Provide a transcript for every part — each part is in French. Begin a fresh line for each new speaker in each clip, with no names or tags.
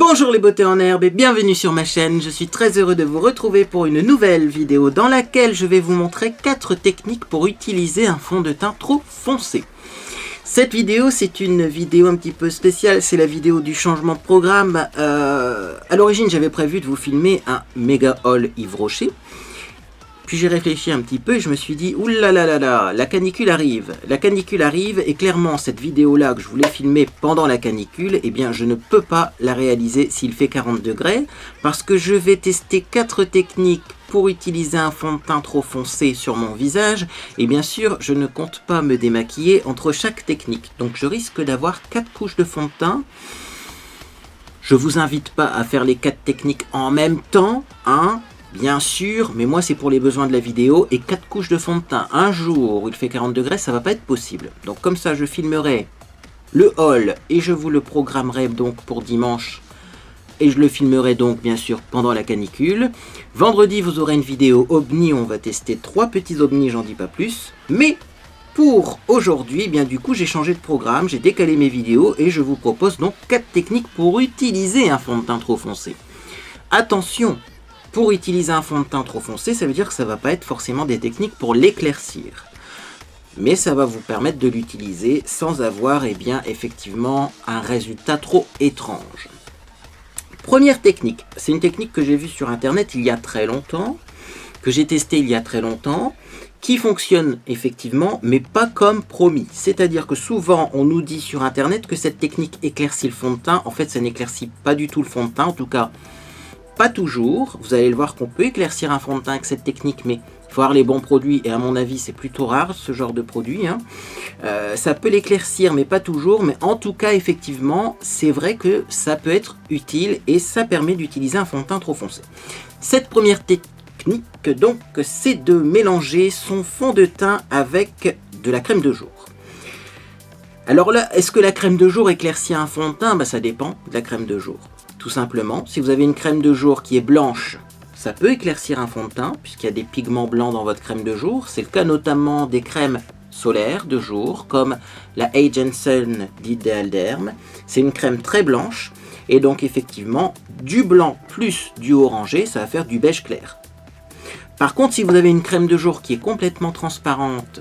Bonjour les beautés en herbe et bienvenue sur ma chaîne. Je suis très heureux de vous retrouver pour une nouvelle vidéo dans laquelle je vais vous montrer 4 techniques pour utiliser un fond de teint trop foncé. Cette vidéo, c'est une vidéo un petit peu spéciale, c'est la vidéo du changement de programme. À l'origine, j'avais prévu de vous filmer un méga haul Yves Rocher. Puis j'ai réfléchi un petit peu et je me suis dit, oulalalala, la canicule arrive. La canicule arrive et clairement cette vidéo-là que je voulais filmer pendant la canicule, eh bien je ne peux pas la réaliser s'il fait 40 degrés parce que je vais tester 4 techniques pour utiliser un fond de teint trop foncé sur mon visage. Et bien sûr, je ne compte pas me démaquiller entre chaque technique. Donc je risque d'avoir 4 couches de fond de teint. Je vous invite pas à faire les 4 techniques en même temps, hein. Bien sûr, mais moi c'est pour les besoins de la vidéo et 4 couches de fond de teint un jour où il fait 40 degrés, ça va pas être possible. Donc comme ça je filmerai le haul et je vous le programmerai donc pour dimanche et je le filmerai donc bien sûr pendant la canicule. Vendredi vous aurez une vidéo ovni, on va tester 3 petits ovnis, j'en dis pas plus. Mais pour aujourd'hui, bien du coup j'ai changé de programme, j'ai décalé mes vidéos et je vous propose donc 4 techniques pour utiliser un fond de teint trop foncé. Attention! Pour utiliser un fond de teint trop foncé, ça veut dire que ça ne va pas être forcément des techniques pour l'éclaircir. Mais ça va vous permettre de l'utiliser sans avoir effectivement un résultat trop étrange. Première technique, c'est une technique que j'ai vue sur internet il y a très longtemps, que j'ai testé il y a très longtemps, qui fonctionne effectivement, mais pas comme promis. C'est-à-dire que souvent on nous dit sur internet que cette technique éclaircit le fond de teint. En fait, ça n'éclaircit pas du tout le fond de teint, en tout cas pas toujours. Vous allez le voir qu'on peut éclaircir un fond de teint avec cette technique, mais il faut avoir les bons produits et à mon avis c'est plutôt rare ce genre de produit. Ça peut l'éclaircir mais pas toujours, mais en tout cas effectivement c'est vrai que ça peut être utile et ça permet d'utiliser un fond de teint trop foncé. Cette première technique donc c'est de mélanger son fond de teint avec de la crème de jour. Alors là, est-ce que la crème de jour éclaircit un fond de teint? Ça dépend de la crème de jour. Tout simplement, si vous avez une crème de jour qui est blanche, ça peut éclaircir un fond de teint, puisqu'il y a des pigments blancs dans votre crème de jour. C'est le cas notamment des crèmes solaires de jour, comme la Age & Sun d'Ideal Derm. C'est une crème très blanche, et donc effectivement, du blanc plus du orangé, ça va faire du beige clair. Par contre, si vous avez une crème de jour qui est complètement transparente,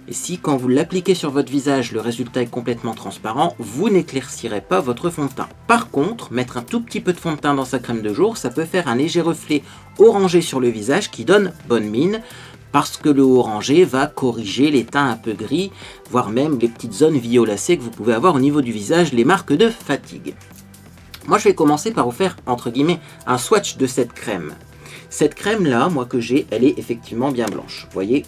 et si quand vous l'appliquez sur votre visage, le résultat est complètement transparent, vous n'éclaircirez pas votre fond de teint. Par contre, mettre un tout petit peu de fond de teint dans sa crème de jour, ça peut faire un léger reflet orangé sur le visage qui donne bonne mine, parce que le orangé va corriger les teints un peu gris, voire même les petites zones violacées que vous pouvez avoir au niveau du visage, les marques de fatigue. Moi, je vais commencer par vous faire, entre guillemets, un swatch de cette crème. Cette crème-là, moi que j'ai, elle est effectivement bien blanche. Vous voyez ?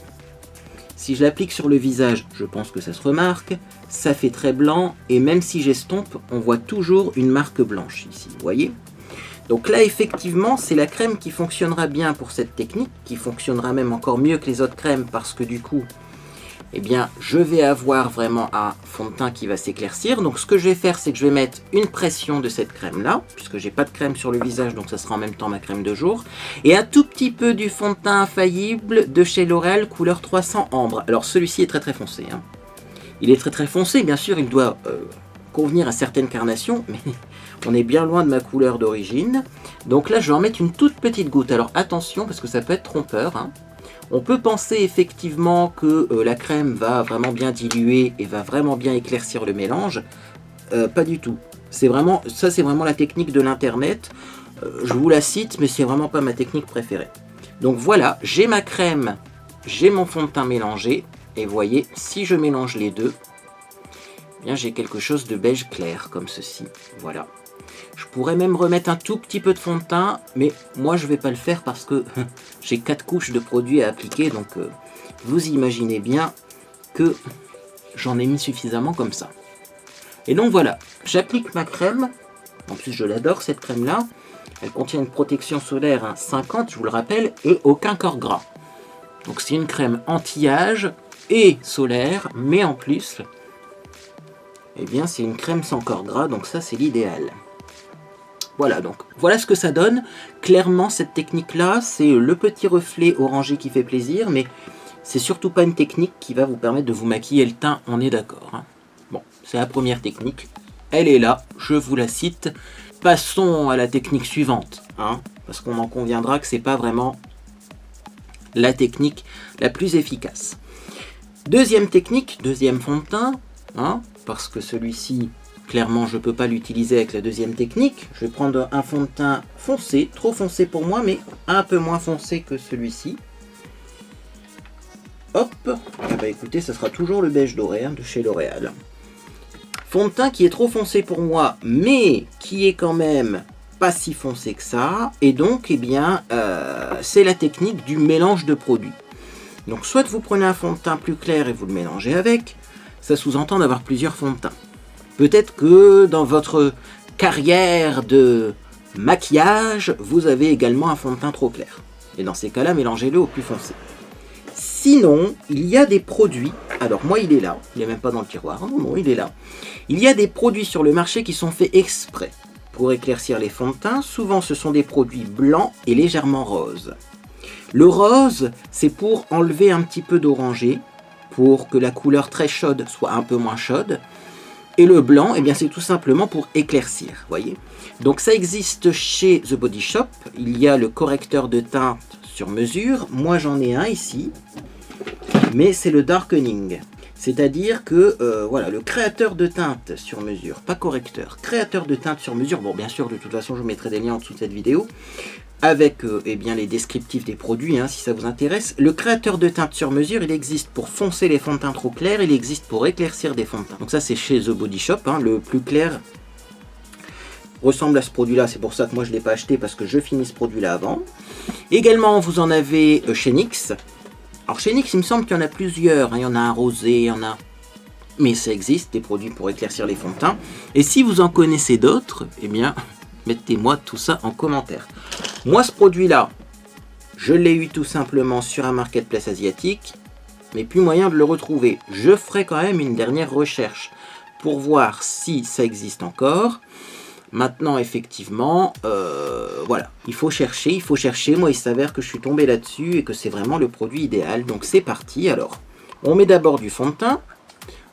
Si je l'applique sur le visage, je pense que ça se remarque, ça fait très blanc, et même si j'estompe, on voit toujours une marque blanche ici, vous voyez? Donc là, effectivement, c'est la crème qui fonctionnera bien pour cette technique, qui fonctionnera même encore mieux que les autres crèmes, parce que du coup, je vais avoir vraiment un fond de teint qui va s'éclaircir. Donc ce que je vais faire, c'est que je vais mettre une pression de cette crème-là, puisque j'ai pas de crème sur le visage, donc ça sera en même temps ma crème de jour. Et un tout petit peu du fond de teint infaillible de chez L'Oréal, couleur 300 Ambre. Alors celui-ci est très très foncé. Il est très très foncé, bien sûr, il doit convenir à certaines carnations, mais on est bien loin de ma couleur d'origine. Donc là, je vais en mettre une toute petite goutte. Alors attention, parce que ça peut être trompeur. On peut penser effectivement que la crème va vraiment bien diluer et va vraiment bien éclaircir le mélange. Pas du tout. C'est vraiment la technique de l'internet. Je vous la cite, mais c'est vraiment pas ma technique préférée. Donc voilà, j'ai ma crème, j'ai mon fond de teint mélangé. Et vous voyez, si je mélange les deux, j'ai quelque chose de beige clair comme ceci. Voilà. Je pourrais même remettre un tout petit peu de fond de teint, mais moi je vais pas le faire parce que j'ai 4 couches de produits à appliquer, donc vous imaginez bien que j'en ai mis suffisamment comme ça. Et donc voilà, j'applique ma crème, en plus je l'adore cette crème là, elle contient une protection solaire 50, je vous le rappelle, et aucun corps gras. Donc c'est une crème anti-âge et solaire, mais en plus, c'est une crème sans corps gras, donc ça c'est l'idéal. Voilà, donc voilà ce que ça donne. Clairement, cette technique-là, c'est le petit reflet orangé qui fait plaisir, mais c'est surtout pas une technique qui va vous permettre de vous maquiller le teint, on est d'accord. Bon, c'est la première technique. Elle est là, je vous la cite. Passons à la technique suivante, hein, parce qu'on en conviendra que c'est pas vraiment la technique la plus efficace. Deuxième technique, deuxième fond de teint, hein, parce que celui-ci, clairement, je ne peux pas l'utiliser avec la deuxième technique. Je vais prendre un fond de teint foncé, trop foncé pour moi, mais un peu moins foncé que celui-ci. Hop, ah bah écoutez, ça sera toujours le beige doré, hein, de chez L'Oréal. Fond de teint qui est trop foncé pour moi, mais qui est quand même pas si foncé que ça, et donc, eh bien, c'est la technique du mélange de produits. Donc, soit vous prenez un fond de teint plus clair et vous le mélangez avec, ça sous-entend d'avoir plusieurs fonds de teint. Peut-être que dans votre carrière de maquillage, vous avez également un fond de teint trop clair. Et dans ces cas-là, mélangez-le au plus foncé. Sinon, il y a des produits, alors moi il est là, il n'est même pas dans le tiroir, non, il est là. Il y a des produits sur le marché qui sont faits exprès pour éclaircir les fonds de teint. Souvent ce sont des produits blancs et légèrement roses. Le rose, c'est pour enlever un petit peu d'orangé, pour que la couleur très chaude soit un peu moins chaude. Et le blanc, eh bien, c'est tout simplement pour éclaircir, voyez. Donc ça existe chez The Body Shop. Il y a le correcteur de teinte sur mesure. Moi j'en ai un ici, mais c'est le darkening. C'est-à-dire que voilà, le créateur de teinte sur mesure, pas correcteur, créateur de teinte sur mesure. Bon, bien sûr, de toute façon, je vous mettrai des liens en dessous de cette vidéo avec eh bien, les descriptifs des produits, hein, si ça vous intéresse. Le créateur de teinte sur mesure, il existe pour foncer les fonds de teint trop clairs, il existe pour éclaircir des fonds de teint. Donc ça, c'est chez The Body Shop, hein, le plus clair ressemble à ce produit-là. C'est pour ça que moi, je ne l'ai pas acheté, parce que je finis ce produit-là avant. Également, vous en avez chez NYX. Alors chez NYX, il me semble qu'il y en a plusieurs, hein. Il y en a un rosé, il y en a... Mais ça existe, des produits pour éclaircir les fonds de teint. Et si vous en connaissez d'autres, eh bien, mettez-moi tout ça en commentaire. Moi, ce produit-là, je l'ai eu tout simplement sur un marketplace asiatique, mais plus moyen de le retrouver. Je ferai quand même une dernière recherche pour voir si ça existe encore. Maintenant, effectivement, voilà, il faut chercher. Moi, il s'avère que je suis tombé là-dessus et que c'est vraiment le produit idéal. Donc, c'est parti. Alors, on met d'abord du fond de teint.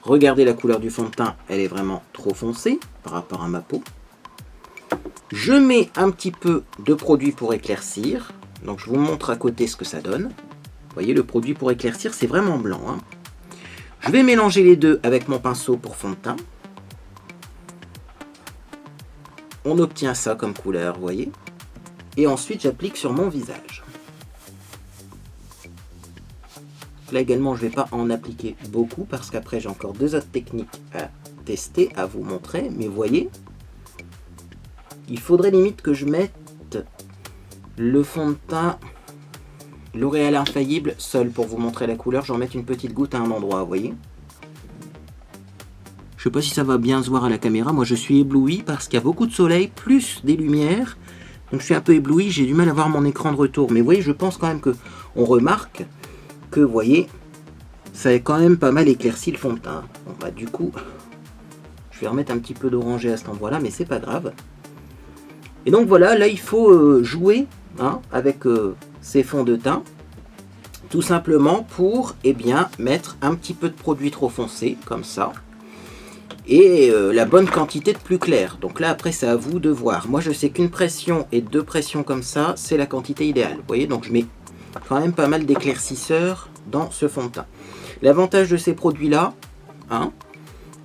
Regardez la couleur du fond de teint, elle est vraiment trop foncée par rapport à ma peau. Je mets un petit peu de produit pour éclaircir. Donc, je vous montre à côté ce que ça donne. Vous voyez, le produit pour éclaircir, c'est vraiment blanc, hein. Je vais mélanger les deux avec mon pinceau pour fond de teint. On obtient ça comme couleur, vous voyez. Et ensuite, j'applique sur mon visage. Là également, je ne vais pas en appliquer beaucoup parce qu'après, j'ai encore deux autres techniques à tester, à vous montrer. Mais vous voyez, il faudrait limite que je mette le fond de teint L'Oréal Infaillible seul pour vous montrer la couleur. J'en mets une petite goutte à un endroit, vous voyez. Je sais pas si ça va bien se voir à la caméra. Moi, je suis ébloui parce qu'il y a beaucoup de soleil, plus des lumières. Donc, je suis un peu ébloui. J'ai du mal à voir mon écran de retour. Mais vous voyez, je pense quand même qu'on remarque que, vous voyez, ça a quand même pas mal éclairci le fond de teint. Bon, bah, du coup, je vais remettre un petit peu d'orangé à cet endroit-là, mais c'est pas grave. Et donc, voilà, là, il faut jouer, hein, avec ces fonds de teint. Tout simplement pour, eh bien, mettre un petit peu de produit trop foncé, comme ça. Et la bonne quantité de plus clair. Donc là, après, c'est à vous de voir. Moi, je sais qu'une pression et deux pressions comme ça, c'est la quantité idéale. Vous voyez, donc je mets quand même pas mal d'éclaircisseurs dans ce fond de teint. L'avantage de ces produits-là, hein,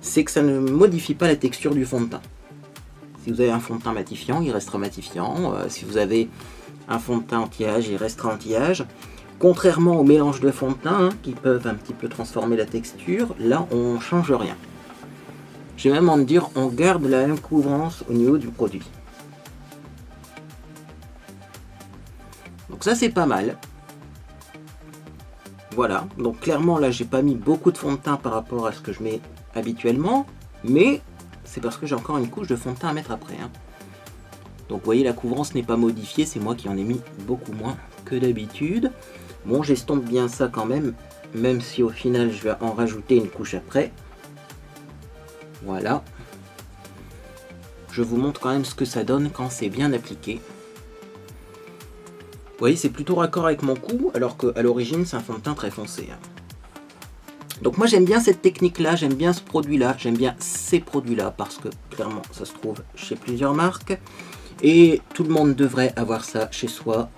c'est que ça ne modifie pas la texture du fond de teint. Si vous avez un fond de teint matifiant, il restera matifiant. Si vous avez un fond de teint anti-âge, il restera anti-âge. Contrairement au mélange de fond de teint, hein, qui peuvent un petit peu transformer la texture, là, on ne change rien. Je vais même en dire, on garde la même couvrance au niveau du produit. Donc ça, c'est pas mal. Voilà, donc clairement, là, j'ai pas mis beaucoup de fond de teint par rapport à ce que je mets habituellement, mais c'est parce que j'ai encore une couche de fond de teint à mettre après, hein. Donc vous voyez, la couvrance n'est pas modifiée, c'est moi qui en ai mis beaucoup moins que d'habitude. Bon, j'estompe bien ça quand même, même si au final, je vais en rajouter une couche après. Voilà. Je vous montre quand même ce que ça donne quand c'est bien appliqué. Vous voyez, c'est plutôt raccord avec mon cou, alors qu'à l'origine, c'est un fond de teint très foncé, hein. Donc moi j'aime bien cette technique-là, j'aime bien ce produit-là, j'aime bien ces produits-là parce que clairement ça se trouve chez plusieurs marques. Et tout le monde devrait avoir ça chez soi.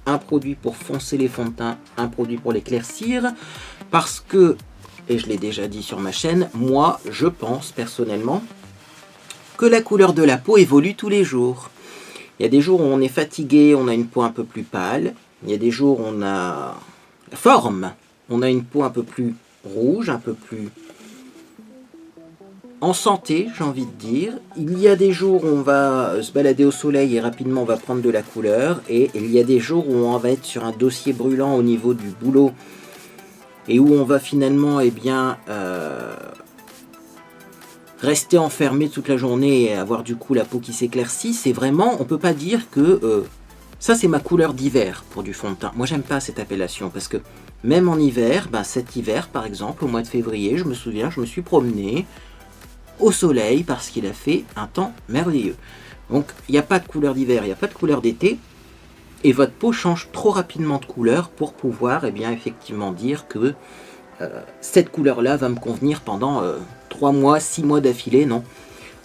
Un produit pour foncer les fonds de teint, un produit pour l'éclaircir. Parce que, et je l'ai déjà dit sur ma chaîne, moi je pense personnellement que la couleur de la peau évolue tous les jours. Il y a des jours où on est fatigué, on a une peau un peu plus pâle. Il y a des jours où on a la forme, on a une peau un peu plus rouge, un peu plus en santé, j'ai envie de dire. Il y a des jours où on va se balader au soleil et rapidement on va prendre de la couleur. Et il y a des jours où on va être sur un dossier brûlant au niveau du boulot et où on va finalement rester enfermé toute la journée et avoir du coup la peau qui s'éclaircit. C'est vraiment, on peut pas dire que ça c'est ma couleur d'hiver pour du fond de teint. Moi j'aime pas cette appellation parce que même en hiver, cet hiver par exemple, au mois de février, je me souviens, je me suis promené au soleil parce qu'il a fait un temps merveilleux. Donc il n'y a pas de couleur d'hiver, il n'y a pas de couleur d'été. Et votre peau change trop rapidement de couleur pour pouvoir effectivement dire que cette couleur-là va me convenir pendant 3 mois, 6 mois d'affilée, non.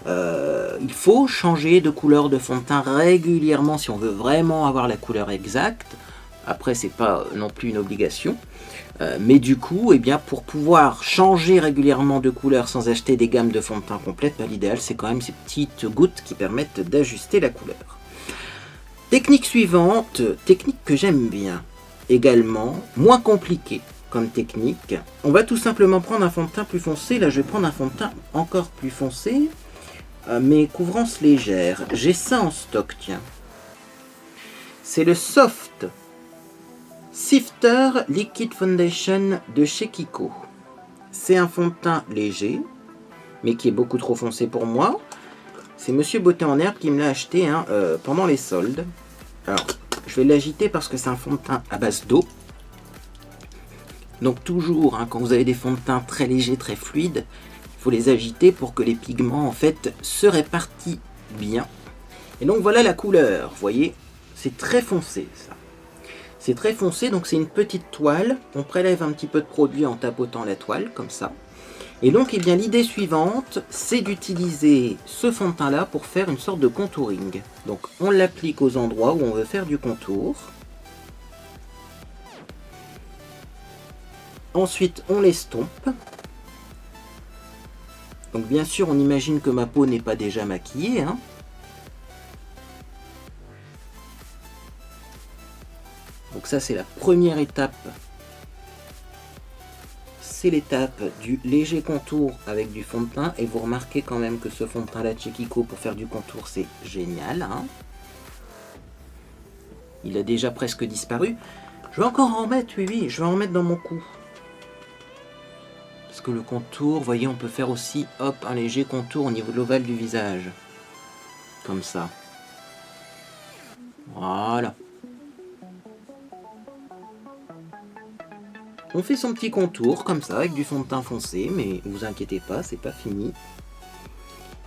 Il faut changer de couleur de fond de teint régulièrement si on veut vraiment avoir la couleur exacte. Après, c'est pas non plus une obligation. Mais du coup, pour pouvoir changer régulièrement de couleur sans acheter des gammes de fond de teint complètes, l'idéal c'est quand même ces petites gouttes qui permettent d'ajuster la couleur. Technique suivante, technique que j'aime bien également, moins compliquée comme technique. On va tout simplement prendre un fond de teint plus foncé. Là, je vais prendre un fond de teint encore plus foncé, mais couvrance légère. J'ai ça en stock, tiens. C'est le Soft Sifter Liquid Foundation de chez Kiko. C'est un fond de teint léger, mais qui est beaucoup trop foncé pour moi. C'est Monsieur Beauté en Herbe qui me l'a acheté pendant les soldes. Alors, je vais l'agiter parce que c'est un fond de teint à base d'eau. Donc toujours, quand vous avez des fonds de teint très légers, très fluides, il faut les agiter pour que les pigments en fait se répartissent bien. Et donc voilà la couleur, vous voyez, c'est très foncé ça. C'est très foncé, donc c'est une petite toile. On prélève un petit peu de produit en tapotant la toile, comme ça. Et donc l'idée suivante, c'est d'utiliser ce fond de teint là pour faire une sorte de contouring. Donc on l'applique aux endroits où on veut faire du contour. Ensuite on l'estompe. Donc bien sûr on imagine que ma peau n'est pas déjà maquillée. Donc ça c'est la première étape. C'est l'étape du léger contour avec du fond de teint. Et vous remarquez quand même que ce fond de teint là de chez Kiko pour faire du contour c'est génial. Il a déjà presque disparu. Je vais encore en mettre, oui, je vais en mettre dans mon cou. Parce que le contour, vous voyez, on peut faire aussi, hop, un léger contour au niveau de l'ovale du visage. Comme ça. Voilà. On fait son petit contour, comme ça, avec du fond de teint foncé, mais ne vous inquiétez pas, c'est pas fini.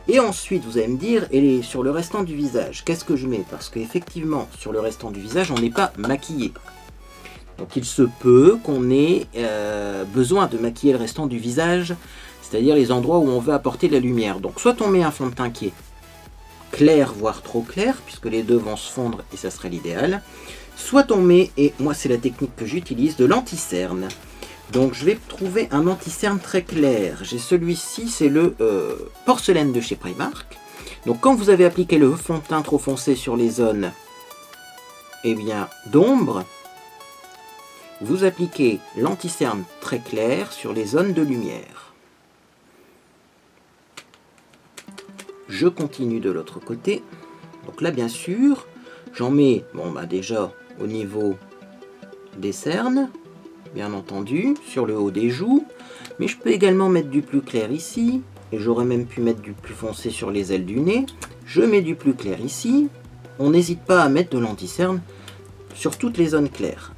Et ensuite, vous allez me dire, et sur le restant du visage, qu'est-ce que je mets? Parce qu'effectivement, sur le restant du visage, on n'est pas maquillé. Donc il se peut qu'on ait besoin de maquiller le restant du visage, c'est-à-dire les endroits où on veut apporter de la lumière. Donc soit on met un fond de teint qui est clair, voire trop clair, puisque les deux vont se fondre et ça serait l'idéal. Soit on met, et moi c'est la technique que j'utilise, de l'anti-cerne. Donc je vais trouver un anti-cerne très clair. J'ai celui-ci, c'est le porcelaine de chez Primark. Donc quand vous avez appliqué le fond de teint trop foncé sur les zones d'ombre, vous appliquez l'anti-cerne très clair sur les zones de lumière. Je continue de l'autre côté. Donc là, bien sûr, j'en mets, déjà au niveau des cernes, bien entendu, sur le haut des joues. Mais je peux également mettre du plus clair ici. Et j'aurais même pu mettre du plus foncé sur les ailes du nez. Je mets du plus clair ici. On n'hésite pas à mettre de l'anti-cerne sur toutes les zones claires.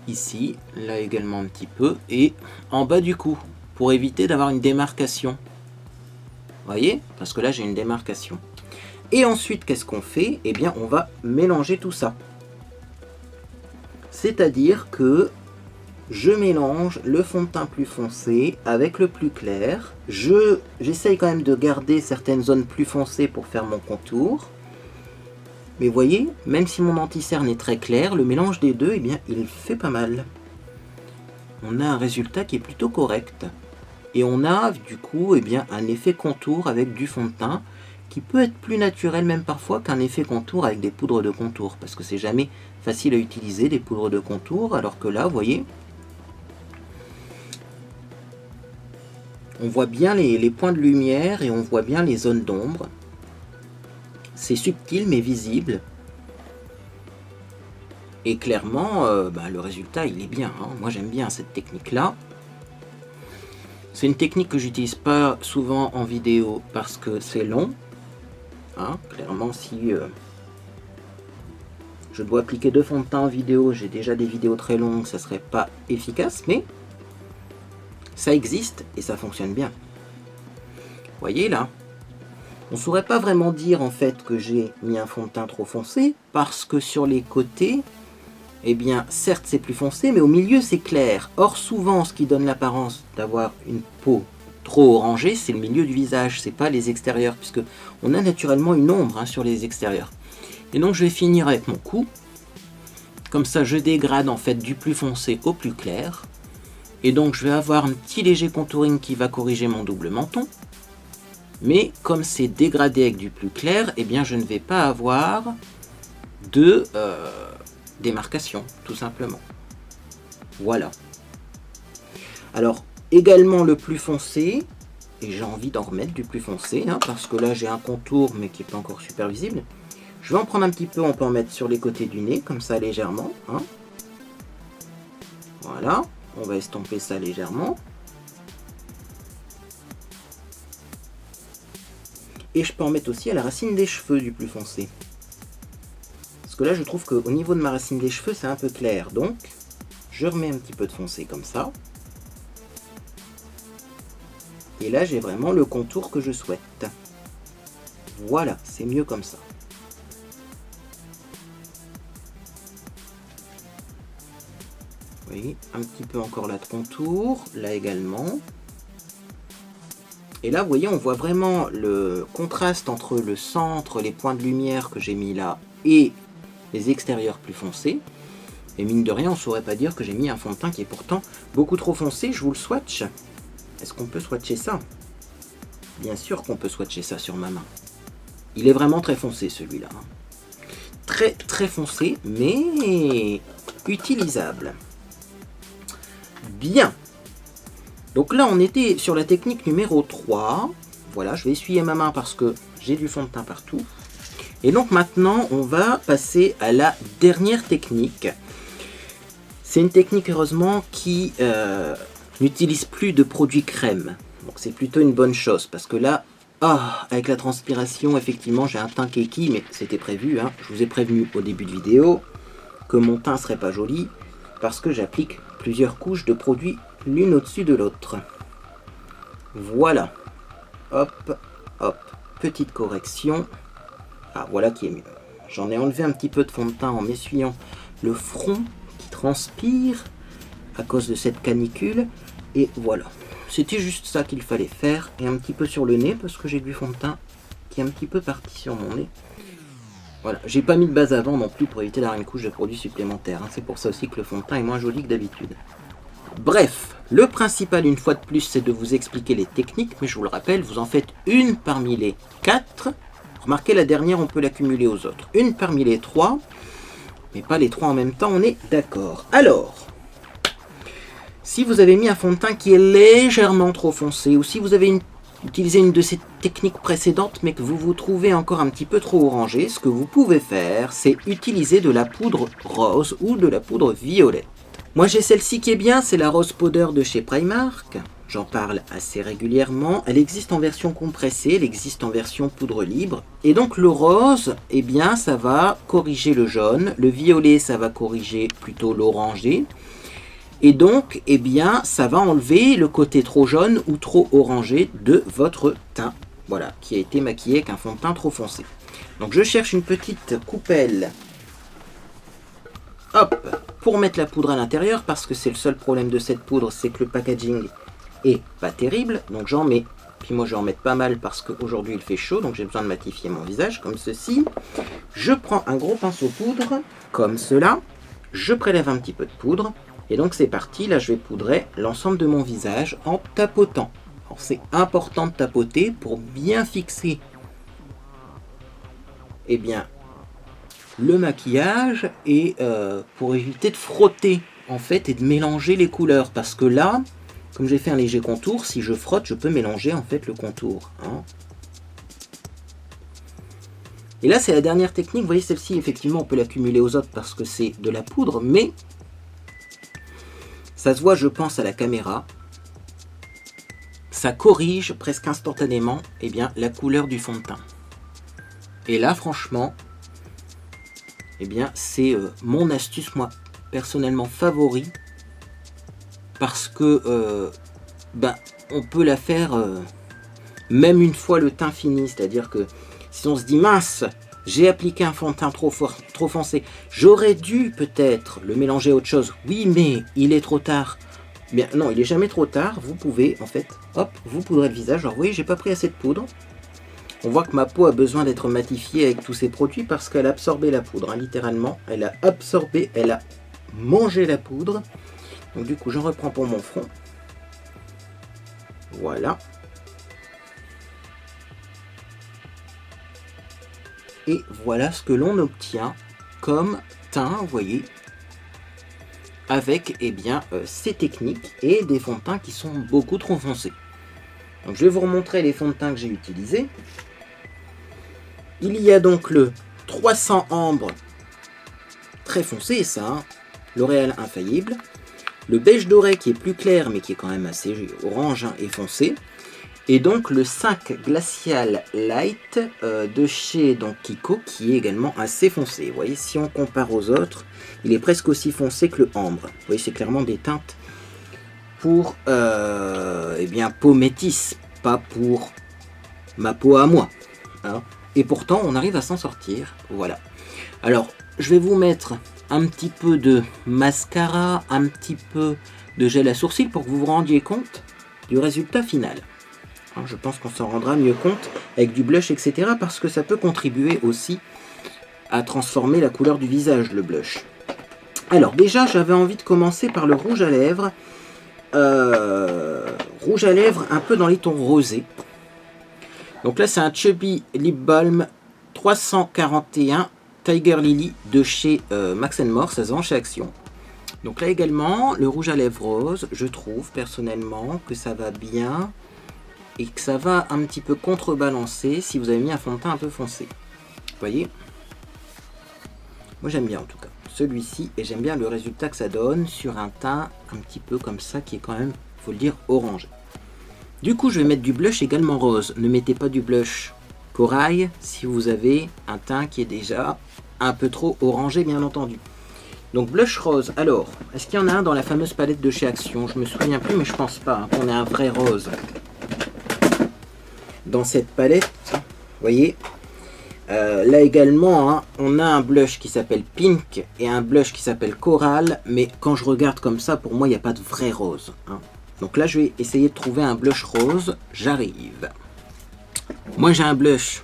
Ici, là également un petit peu, et en bas du cou, pour éviter d'avoir une démarcation. Vous voyez? Parce que là j'ai une démarcation. Et ensuite, qu'est-ce qu'on fait? On va mélanger tout ça. C'est-à-dire que je mélange le fond de teint plus foncé avec le plus clair. J'essaye quand même de garder certaines zones plus foncées pour faire mon contour. Mais voyez, même si mon anti-cerne est très clair, le mélange des deux, eh bien, il fait pas mal. On a un résultat qui est plutôt correct. Et on a du coup eh bien, un effet contour avec du fond de teint qui peut être plus naturel même parfois qu'un effet contour avec des poudres de contour. Parce que c'est jamais facile à utiliser des poudres de contour, alors que là, vous voyez, on voit bien les points de lumière et on voit bien les zones d'ombre. C'est subtil mais visible. Et clairement, le résultat, il est bien. Hein. Moi, j'aime bien cette technique-là. C'est une technique que j'utilise pas souvent en vidéo parce que c'est long. Hein. Clairement, si je dois appliquer 2 fonds de teint en vidéo, j'ai déjà des vidéos très longues, ça serait pas efficace, mais ça existe et ça fonctionne bien. Vous voyez là, on saurait pas vraiment dire en fait que j'ai mis un fond de teint trop foncé parce que sur les côtés, eh bien certes c'est plus foncé, mais au milieu c'est clair. Or souvent ce qui donne l'apparence d'avoir une peau trop orangée, c'est le milieu du visage, c'est pas les extérieurs, puisque on a naturellement une ombre sur les extérieurs. Et donc je vais finir avec mon cou. Comme ça je dégrade en fait du plus foncé au plus clair. Et donc je vais avoir un petit léger contouring qui va corriger mon double menton. Mais comme c'est dégradé avec du plus clair, eh bien je ne vais pas avoir de démarcation, tout simplement. Voilà. Alors, également le plus foncé, et j'ai envie d'en remettre du plus foncé, parce que là j'ai un contour mais qui n'est pas encore super visible. Je vais en prendre un petit peu, on peut en mettre sur les côtés du nez, comme ça légèrement. Voilà, on va estomper ça légèrement. Et je peux en mettre aussi à la racine des cheveux du plus foncé. Parce que là je trouve qu'au niveau de ma racine des cheveux c'est un peu clair, donc je remets un petit peu de foncé comme ça. Et là j'ai vraiment le contour que je souhaite. Voilà, c'est mieux comme ça. Vous voyez, un petit peu encore là de contour, là également. Et là, vous voyez, on voit vraiment le contraste entre le centre, les points de lumière que j'ai mis là, et les extérieurs plus foncés. Et mine de rien, on ne saurait pas dire que j'ai mis un fond de teint qui est pourtant beaucoup trop foncé. Je vous le swatch. Est-ce qu'on peut swatcher ça? Bien sûr qu'on peut swatcher ça sur ma main. Il est vraiment très foncé celui-là. Très très foncé, mais utilisable. Bien. Donc là, on était sur la technique numéro 3. Voilà, je vais essuyer ma main parce que j'ai du fond de teint partout. Et donc maintenant, on va passer à la dernière technique. C'est une technique, heureusement, qui n'utilise plus de produits crème. Donc c'est plutôt une bonne chose parce que là, avec la transpiration, effectivement, j'ai un teint keki, mais c'était prévu. Je vous ai prévenu au début de vidéo que mon teint serait pas joli parce que j'applique plusieurs couches de produits l'une au-dessus de l'autre. Voilà. Hop, hop. Petite correction. Voilà qui est mieux. J'en ai enlevé un petit peu de fond de teint en m'essuyant le front qui transpire à cause de cette canicule. Et voilà. C'était juste ça qu'il fallait faire. Et un petit peu sur le nez parce que j'ai du fond de teint qui est un petit peu parti sur mon nez. Voilà. J'ai pas mis de base avant non plus pour éviter d'avoir une couche de produit supplémentaire. C'est pour ça aussi que le fond de teint est moins joli que d'habitude. Bref, le principal une fois de plus c'est de vous expliquer les techniques, mais je vous le rappelle, vous en faites une parmi les 4. Remarquez, la dernière on peut l'accumuler aux autres. Une parmi les 3, mais pas les 3 en même temps, on est d'accord. Alors, si vous avez mis un fond de teint qui est légèrement trop foncé, ou si vous avez utilisé une de ces techniques précédentes, mais que vous vous trouvez encore un petit peu trop orangé, ce que vous pouvez faire, c'est utiliser de la poudre rose ou de la poudre violette. Moi j'ai celle-ci qui est bien, c'est la Rose Powder de chez Primark. J'en parle assez régulièrement. Elle existe en version compressée, elle existe en version poudre libre. Et donc le rose, eh bien ça va corriger le jaune. Le violet, ça va corriger plutôt l'orangé. Et donc, eh bien, ça va enlever le côté trop jaune ou trop orangé de votre teint. Voilà, qui a été maquillé avec un fond de teint trop foncé. Donc je cherche une petite coupelle. Hop, pour mettre la poudre à l'intérieur, parce que c'est le seul problème de cette poudre, c'est que le packaging est pas terrible. Donc j'en mets, puis moi je vais en mettre pas mal parce qu'aujourd'hui il fait chaud, donc j'ai besoin de matifier mon visage comme ceci. Je prends un gros pinceau poudre, comme cela. Je prélève un petit peu de poudre. Et donc c'est parti, là je vais poudrer l'ensemble de mon visage en tapotant. Alors c'est important de tapoter pour bien fixer le maquillage et pour éviter de frotter en fait et de mélanger les couleurs. Parce que là, comme j'ai fait un léger contour, si je frotte, je peux mélanger en fait le contour. Hein. Et là c'est la dernière technique, vous voyez celle-ci effectivement on peut l'accumuler aux autres parce que c'est de la poudre, mais ça se voit, je pense, à la caméra. Ça corrige presque instantanément la couleur du fond de teint. Et là, franchement, c'est mon astuce, moi, personnellement favori. Parce que on peut la faire même une fois le teint fini. C'est-à-dire que si on se dit, mince, j'ai appliqué un fond de teint trop foncé. J'aurais dû peut-être le mélanger à autre chose. Oui, mais il est trop tard. Bien, non, il est jamais trop tard. Vous pouvez, en fait, hop, vous poudrez le visage. Alors, vous voyez, j'ai pas pris assez de poudre. On voit que ma peau a besoin d'être matifiée avec tous ces produits parce qu'elle a absorbé la poudre. Hein, littéralement, elle a absorbé, elle a mangé la poudre. Donc, du coup, j'en reprends pour mon front. Voilà. Et voilà ce que l'on obtient comme teint, vous voyez, avec ces techniques et des fonds de teint qui sont beaucoup trop foncés. Donc je vais vous remontrer les fonds de teint que j'ai utilisés. Il y a donc le 300 ambre, très foncé ça, hein, L'Oréal Infaillible. Le beige doré qui est plus clair mais qui est quand même assez orange hein, et foncé. Et donc le 5 Glacial Light de chez Kiko qui est également assez foncé. Vous voyez, si on compare aux autres, il est presque aussi foncé que le ambre. Vous voyez, c'est clairement des teintes pour peau métisse, pas pour ma peau à moi. Hein. Et pourtant, on arrive à s'en sortir. Voilà. Alors, je vais vous mettre un petit peu de mascara, un petit peu de gel à sourcils pour que vous vous rendiez compte du résultat final. Je pense qu'on s'en rendra mieux compte avec du blush, etc. Parce que ça peut contribuer aussi à transformer la couleur du visage, le blush. Alors déjà, j'avais envie de commencer par le rouge à lèvres. Rouge à lèvres un peu dans les tons rosés. Donc là, c'est un Chubby Lip Balm 341 Tiger Lily de chez Max & More, ça se vend chez Action. Donc là également, le rouge à lèvres rose, je trouve personnellement que ça va bien. Et que ça va un petit peu contrebalancer si vous avez mis un fond de teint un peu foncé. Vous voyez? Moi j'aime bien en tout cas celui-ci et j'aime bien le résultat que ça donne sur un teint un petit peu comme ça qui est quand même, faut le dire, orangé. Du coup je vais mettre du blush également rose. Ne mettez pas du blush corail si vous avez un teint qui est déjà un peu trop orangé bien entendu. Donc blush rose, alors, est-ce qu'il y en a un dans la fameuse palette de chez Action? Je me souviens plus mais je pense pas hein, qu'on ait un vrai rose. Dans cette palette, vous voyez, là également, hein, on a un blush qui s'appelle Pink et un blush qui s'appelle Coral, mais quand je regarde comme ça, pour moi, il n'y a pas de vrai rose. Hein. Donc là, je vais essayer de trouver un blush rose. J'arrive. Moi, j'ai un blush,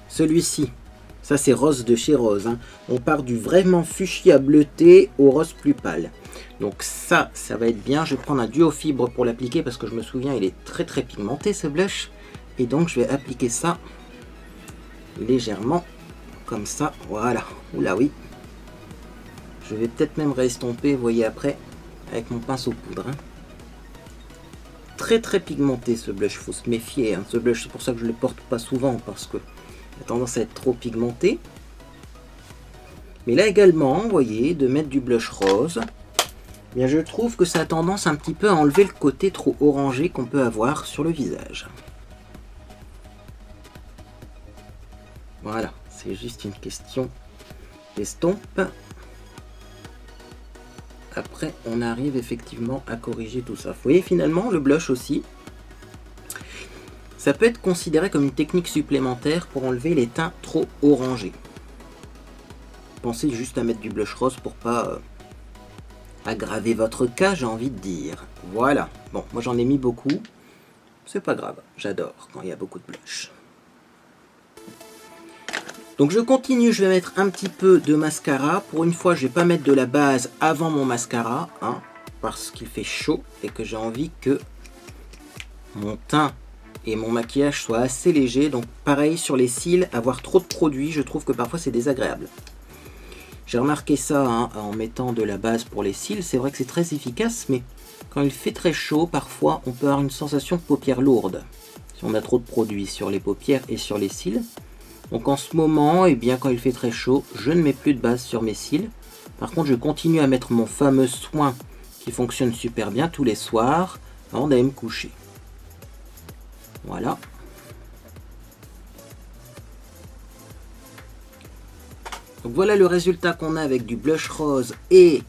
celui-ci. Ça, c'est rose de chez Rose. Hein. On part du vraiment fuchsia bleuté au rose plus pâle. Donc ça va être bien. Je vais prendre un duo fibre pour l'appliquer parce que je me souviens, il est très très pigmenté ce blush. Et donc je vais appliquer ça légèrement comme ça, voilà. Oula oui. Je vais peut-être même réestomper, vous voyez après, avec mon pinceau poudre. Hein. Très très pigmenté ce blush, il faut se méfier. Hein. Ce blush, c'est pour ça que je ne le porte pas souvent parce que il a tendance à être trop pigmenté. Mais là également, vous voyez, de mettre du blush rose. Bien, je trouve que ça a tendance un petit peu à enlever le côté trop orangé qu'on peut avoir sur le visage. Voilà, c'est juste une question d'estompe. Après, on arrive effectivement à corriger tout ça. Vous voyez, finalement, le blush aussi, ça peut être considéré comme une technique supplémentaire pour enlever les teints trop orangés. Pensez juste à mettre du blush rose pour pas aggraver votre cas, j'ai envie de dire. Voilà. Bon, moi j'en ai mis beaucoup. C'est pas grave, j'adore quand il y a beaucoup de blush. Donc je continue, je vais mettre un petit peu de mascara. Pour une fois, je vais pas mettre de la base avant mon mascara, hein, parce qu'il fait chaud et que j'ai envie que mon teint et mon maquillage soient assez légers. Donc pareil sur les cils, avoir trop de produits, je trouve que parfois c'est désagréable. J'ai remarqué ça hein, en mettant de la base pour les cils. C'est vrai que c'est très efficace, mais quand il fait très chaud, parfois on peut avoir une sensation de paupières lourdes. Si on a trop de produits sur les paupières et sur les cils. Donc en ce moment, eh bien, quand il fait très chaud, je ne mets plus de base sur mes cils. Par contre, je continue à mettre mon fameux soin qui fonctionne super bien tous les soirs avant d'aller me coucher. Voilà. Donc voilà le résultat qu'on a avec du blush rose et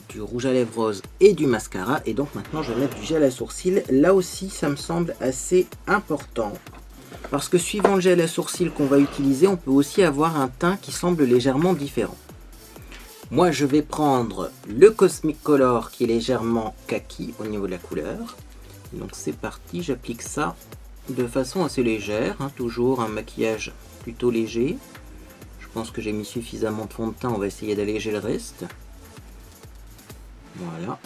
du rouge à lèvres rose et du mascara. Et donc maintenant, je vais mettre du gel à sourcils. Là aussi, ça me semble assez important. Parce que suivant le gel à sourcils qu'on va utiliser, on peut aussi avoir un teint qui semble légèrement différent. Moi, je vais prendre le Cosmic Color qui est légèrement kaki au niveau de la couleur. Donc c'est parti, j'applique ça de façon assez légère. Hein, toujours un maquillage plutôt léger. Je pense que j'ai mis suffisamment de fond de teint, on va essayer d'alléger le reste. Voilà.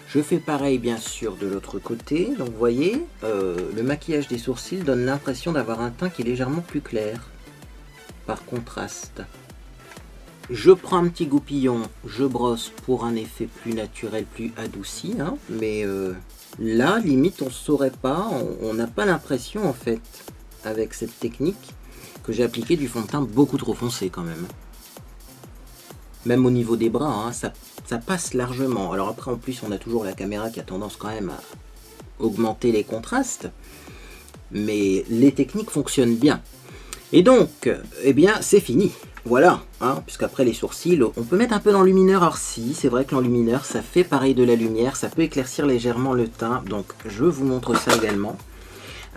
Je fais pareil bien sûr de l'autre côté, donc vous voyez, le maquillage des sourcils donne l'impression d'avoir un teint qui est légèrement plus clair, par contraste. Je prends un petit goupillon, je brosse pour un effet plus naturel, plus adouci, hein, mais là, limite, on ne saurait pas, on n'a pas l'impression en fait, avec cette technique, que j'ai appliqué du fond de teint beaucoup trop foncé quand même. Même au niveau des bras, hein, ça passe largement. Alors après, en plus, on a toujours la caméra qui a tendance quand même à augmenter les contrastes. Mais les techniques fonctionnent bien. Et donc, eh bien, c'est fini. Voilà, hein, puisqu'après les sourcils, on peut mettre un peu d'enlumineur. Alors si, c'est vrai que l'enlumineur, ça fait pareil de la lumière. Ça peut éclaircir légèrement le teint. Donc, je vous montre ça également.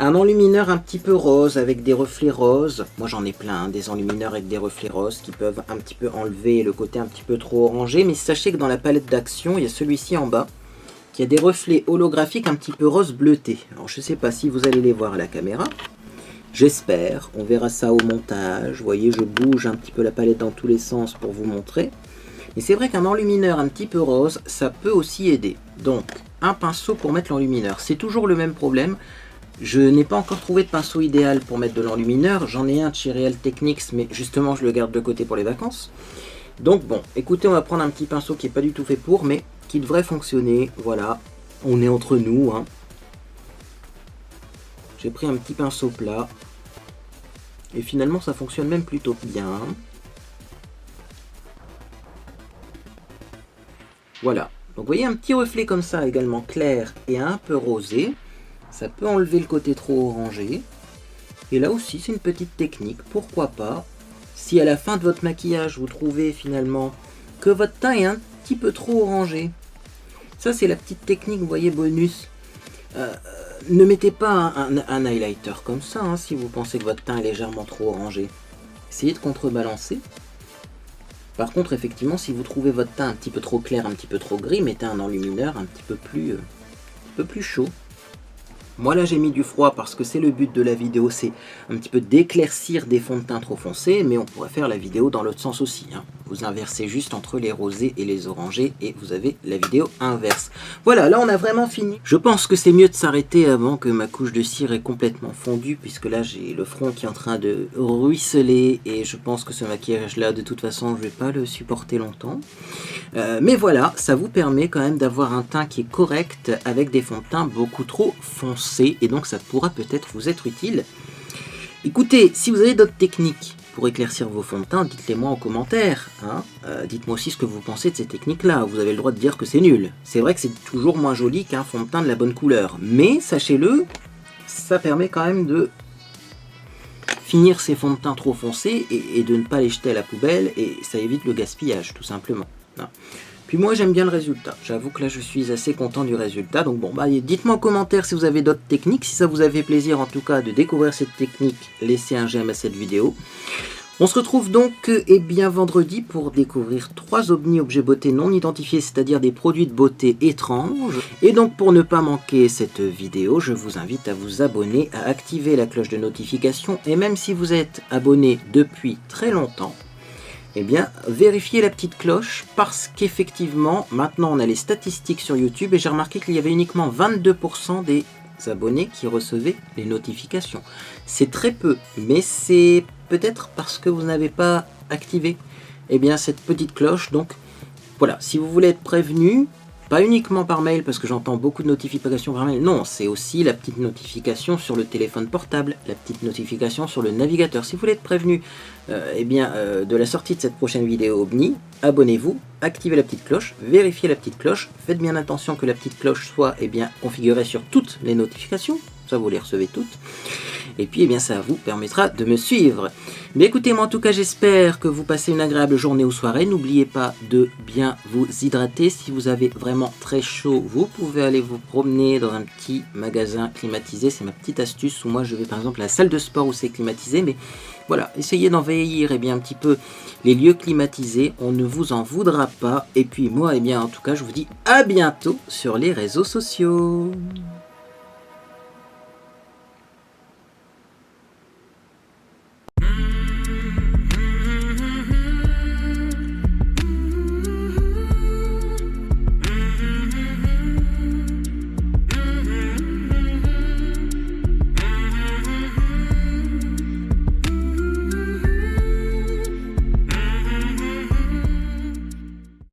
Un enlumineur un petit peu rose avec des reflets roses. Moi j'en ai plein, hein, des enlumineurs avec des reflets roses qui peuvent un petit peu enlever le côté un petit peu trop orangé. Mais sachez que dans la palette d'action, il y a celui-ci en bas qui a des reflets holographiques un petit peu rose bleuté. Alors je ne sais pas si vous allez les voir à la caméra. J'espère, on verra ça au montage. Vous voyez, je bouge un petit peu la palette dans tous les sens pour vous montrer. Mais c'est vrai qu'un enlumineur un petit peu rose, ça peut aussi aider. Donc, un pinceau pour mettre l'enlumineur. C'est toujours le même problème. Je n'ai pas encore trouvé de pinceau idéal pour mettre de l'enlumineur. J'en ai un de chez Real Techniques, mais justement je le garde de côté pour les vacances. Donc bon, écoutez, on va prendre un petit pinceau qui n'est pas du tout fait pour, mais qui devrait fonctionner. Voilà, on est entre nous. Hein. J'ai pris un petit pinceau plat. Et finalement ça fonctionne même plutôt bien. Voilà, donc vous voyez un petit reflet comme ça également clair et un peu rosé. Ça peut enlever le côté trop orangé. Et là aussi, c'est une petite technique. Pourquoi pas? Si à la fin de votre maquillage, vous trouvez finalement que votre teint est un petit peu trop orangé. Ça, c'est la petite technique, vous voyez, bonus. Ne mettez pas un highlighter comme ça, hein, si vous pensez que votre teint est légèrement trop orangé. Essayez de contrebalancer. Par contre, effectivement, si vous trouvez votre teint un petit peu trop clair, un petit peu trop gris, mettez un enlumineur un petit peu plus chaud. Moi là j'ai mis du froid parce que c'est le but de la vidéo, c'est un petit peu d'éclaircir des fonds de teint trop foncés, mais on pourrait faire la vidéo dans l'autre sens aussi. Hein. Vous inversez juste entre les rosés et les orangés et vous avez la vidéo inverse. Voilà, là on a vraiment fini. Je pense que c'est mieux de s'arrêter avant que ma couche de cire est complètement fondue, puisque là j'ai le front qui est en train de ruisseler et je pense que ce maquillage là de toute façon je vais pas le supporter longtemps. Mais voilà, ça vous permet quand même d'avoir un teint qui est correct avec des fonds de teint beaucoup trop foncés et donc ça pourra peut-être vous être utile. Écoutez, si vous avez d'autres techniques pour éclaircir vos fonds de teint, dites-les moi en commentaire. Hein. Dites-moi aussi ce que vous pensez de ces techniques-là. Vous avez le droit de dire que c'est nul. C'est vrai que c'est toujours moins joli qu'un fond de teint de la bonne couleur. Mais sachez-le, ça permet quand même de finir ces fonds de teint trop foncés et de ne pas les jeter à la poubelle. Et ça évite le gaspillage, tout simplement. Hein. Puis moi j'aime bien le résultat, j'avoue que là je suis assez content du résultat, donc bon bah dites-moi en commentaire si vous avez d'autres techniques, si ça vous a fait plaisir en tout cas de découvrir cette technique, laissez un j'aime à cette vidéo. On se retrouve donc bien vendredi pour découvrir 3 ovnis objets beauté non identifiés, c'est-à-dire des produits de beauté étranges. Et donc pour ne pas manquer cette vidéo, je vous invite à vous abonner, à activer la cloche de notification, et même si vous êtes abonné depuis très longtemps, eh bien vérifiez la petite cloche, parce qu'effectivement maintenant on a les statistiques sur YouTube et j'ai remarqué qu'il y avait uniquement 22% des abonnés qui recevaient les notifications. C'est très peu, mais c'est peut-être parce que vous n'avez pas activé cette petite cloche. Donc voilà, si vous voulez être prévenu, pas uniquement par mail, parce que j'entends beaucoup de notifications par mail, non, c'est aussi la petite notification sur le téléphone portable, la petite notification sur le navigateur. Si vous voulez être prévenu de la sortie de cette prochaine vidéo OVNI, abonnez-vous, activez la petite cloche, vérifiez la petite cloche, faites bien attention que la petite cloche soit configurée sur toutes les notifications, ça vous les recevez toutes. Et puis ça vous permettra de me suivre. Mais écoutez, moi en tout cas j'espère que vous passez une agréable journée ou soirée. N'oubliez pas de bien vous hydrater. Si vous avez vraiment très chaud, vous pouvez aller vous promener dans un petit magasin climatisé. C'est ma petite astuce, où moi je vais par exemple à la salle de sport où c'est climatisé. Mais voilà, essayez d'envahir un petit peu les lieux climatisés. On ne vous en voudra pas. Et puis moi en tout cas je vous dis à bientôt sur les réseaux sociaux.